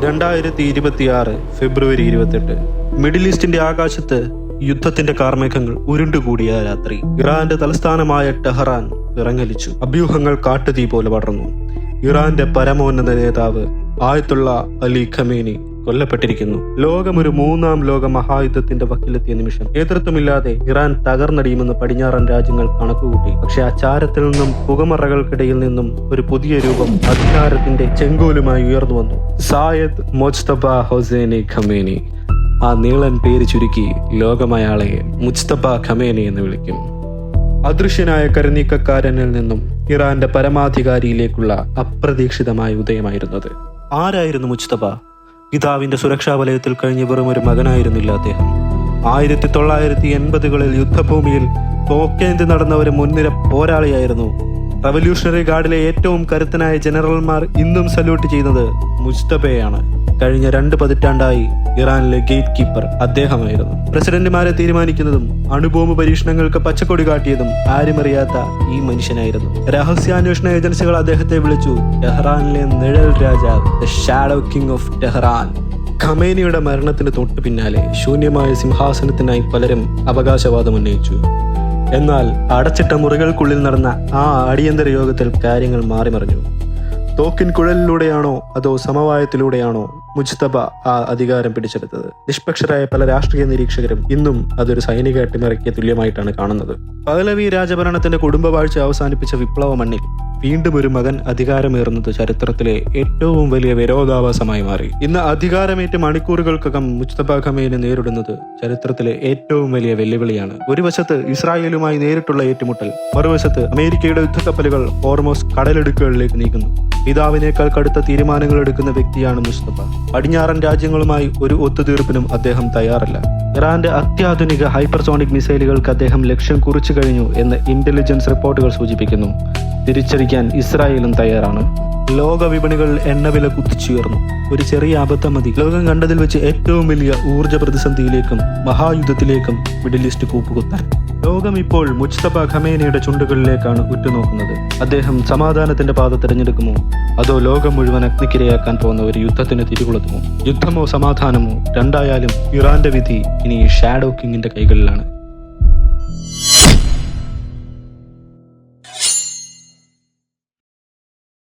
2026 ഫെബ്രുവരി 28. Middle ഈസ്റ്റിന്റെ ആകാശത്ത് യുദ്ധത്തിന്റെ കാർമേഘങ്ങൾ ഉരുണ്ടുകൂടിയ രാത്രി. ഇറാന്റെ തലസ്ഥാനമായ ടെഹ്റാൻ വിറങ്ങലിച്ചു. അഭ്യൂഹങ്ങൾ കാട്ടുതീ പോലെ പടർന്നു. ഇറാന്റെ പരമോന്നത നേതാവ് ആയത്തുള്ള അലി ഖമേനി കൊല്ലപ്പെട്ടിരിക്കുന്നു. ലോകം ഒരു മൂന്നാം ലോക മഹായുദ്ധത്തിന്റെ വക്കിലെത്തിയ നിമിഷം. നേതൃത്വമില്ലാതെ ഇറാൻ തകർന്നടിയുമെന്ന് പടിഞ്ഞാറൻ രാജ്യങ്ങൾ കണക്കുകൂട്ടി. പക്ഷെ അചാരത്തിൽ നിന്നും പുകമറകൾക്കിടയിൽ നിന്നും ഒരു പുതിയ രൂപം അധികാരത്തിന്റെ ചെങ്കോലുമായി ഉയർന്നു വന്നു. Zayed Mojtaba Hosseini Khamenei. ആ നീളൻ പേര് ചുരുക്കി ലോകം അയാളെ മുജ്തബ ഖമേനി എന്ന് വിളിക്കും. അദൃശ്യനായ കരുനീക്കക്കാരനിൽ നിന്നും ഇറാന്റെ പരമാധികാരിയിലേക്കുള്ള അപ്രതീക്ഷിതമായ ഉദയമായിരുന്നത്. ആരായിരുന്നു മുജ്തബ? പിതാവിന്റെ സുരക്ഷാ വലയത്തിൽ കഴിഞ്ഞ് വെറും ഒരു മകനായിരുന്നില്ല അദ്ദേഹം. 1980കളിൽ യുദ്ധഭൂമിയിൽ തോക്കേന്തി നടന്ന ഒരു മുൻനിര പോരാളിയായിരുന്നു. റവല്യൂഷണറി ഗാർഡിലെ ഏറ്റവും കരുത്തനായ ജനറൽമാർ ഇന്നും സല്യൂട്ട് ചെയ്യുന്നത് മുജ്തബയെയാണ്. കഴിഞ്ഞ 2 പതിറ്റാണ്ടായി ഇറാനിലെ ഗേറ്റ് കീപ്പർ അദ്ദേഹമായിരുന്നു. പ്രസിഡന്റുമാരെ തീരുമാനിക്കുന്നതും അണുബോംബ് പരീക്ഷണങ്ങൾക്ക് പച്ചക്കൊടി കാട്ടിയതും ആരുമറിയാത്ത ഈ മനുഷ്യനായിരുന്നു. രഹസ്യാന്വേഷണ ഏജൻസികൾ അദ്ദേഹത്തെ വിളിച്ചു ടെഹ്റാനിലെ നിഴൽ രാജാവ്, the shadow king of Tehran. ഖമേനിയുടെ മരണത്തിന് തൊട്ടു പിന്നാലെ ശൂന്യമായ സിംഹാസനത്തിനായി പലരും അവകാശവാദം ഉന്നയിച്ചു. എന്നാൽ അടച്ചിട്ട മുറികൾക്കുള്ളിൽ നടന്ന ആ അടിയന്തര യോഗത്തിൽ കാര്യങ്ങൾ മാറിമറിഞ്ഞു. തോക്കിൻ കുഴലിലൂടെയാണോ അതോ സമവായത്തിലൂടെയാണോ മുജ്തബ ആ അധികാരം പിടിച്ചെടുത്തത്? നിഷ്പക്ഷരായ പല രാഷ്ട്രീയ നിരീക്ഷകരും ഇന്നും അതൊരു സൈനിക അട്ടിമറിക്ക് തുല്യമായിട്ടാണ് കാണുന്നത്. പഹലവി രാജഭരണത്തിന്റെ കുടുംബവാഴ്ച അവസാനിപ്പിച്ച വിപ്ലവ മണ്ണിൽ വീണ്ടും ഒരു മകൻ അധികാരമേറുന്നത് ചരിത്രത്തിലെ ഏറ്റവും വലിയ വിരോധാഭാസമായി മാറി. ഇന്ന് അധികാരമേറ്റ് മണിക്കൂറുകൾക്കകം മുജ്തബ ഖമേനി നേരിടുന്നത് ചരിത്രത്തിലെ ഏറ്റവും വലിയ വെല്ലുവിളിയാണ്. ഒരു വശത്ത് ഇസ്രായേലുമായി നേരിട്ടുള്ള ഏറ്റുമുട്ടൽ, മറുവശത്ത് അമേരിക്കയുടെ യുദ്ധക്കപ്പലുകൾ ഹോർമോസ് കടലിടുക്കുകളിലേക്ക് നീക്കുന്നു. പിതാവിനേക്കാൾ കടുത്ത തീരുമാനങ്ങൾ എടുക്കുന്ന വ്യക്തിയാണ് മുസ്തഫ. പടിഞ്ഞാറൻ രാജ്യങ്ങളുമായി ഒരു ഒത്തുതീർപ്പിനും അദ്ദേഹം തയ്യാറല്ല. ഇറാന്റെ അത്യാധുനിക ഹൈപ്പർസോണിക് മിസൈലുകൾക്ക് അദ്ദേഹം ലക്ഷ്യം കുറിച്ചു കഴിഞ്ഞു എന്ന് ഇന്റലിജൻസ് റിപ്പോർട്ടുകൾ സൂചിപ്പിക്കുന്നു. തിരിച്ചടിക്കാൻ ഇസ്രായേലും തയ്യാറാണ്. ലോക വിപണികളിൽ എണ്ണവില കുതിച്ചുയർന്നു. ഒരു ചെറിയ അബദ്ധം മതി ലോകം കണ്ടതിൽ വെച്ച് ഏറ്റവും വലിയ ഊർജ്ജ പ്രതിസന്ധിയിലേക്കും മഹായുദ്ധത്തിലേക്കും മിഡിൽ ഈസ്റ്റ് കൂപ്പുകുത്താൻ. ലോകം ഇപ്പോൾ മുജ്തബ ഖമേനിയുടെ ചുണ്ടുകളിലേക്കാണ് ഉറ്റുനോക്കുന്നത്. അദ്ദേഹം സമാധാനത്തിന്റെ പാത തിരഞ്ഞെടുക്കുമോ അതോ ലോകം മുഴുവൻ അഗ്നിക്കിരയാക്കാൻ പോകുന്ന ഒരു യുദ്ധത്തിന് തിരികൊളുത്തുമോ? യുദ്ധമോ സമാധാനമോ, രണ്ടായാലും ഇറാന്റെ വിധി ഇനി ഷാഡോ കിങ്ങിന്റെ കൈകളിലാണ്.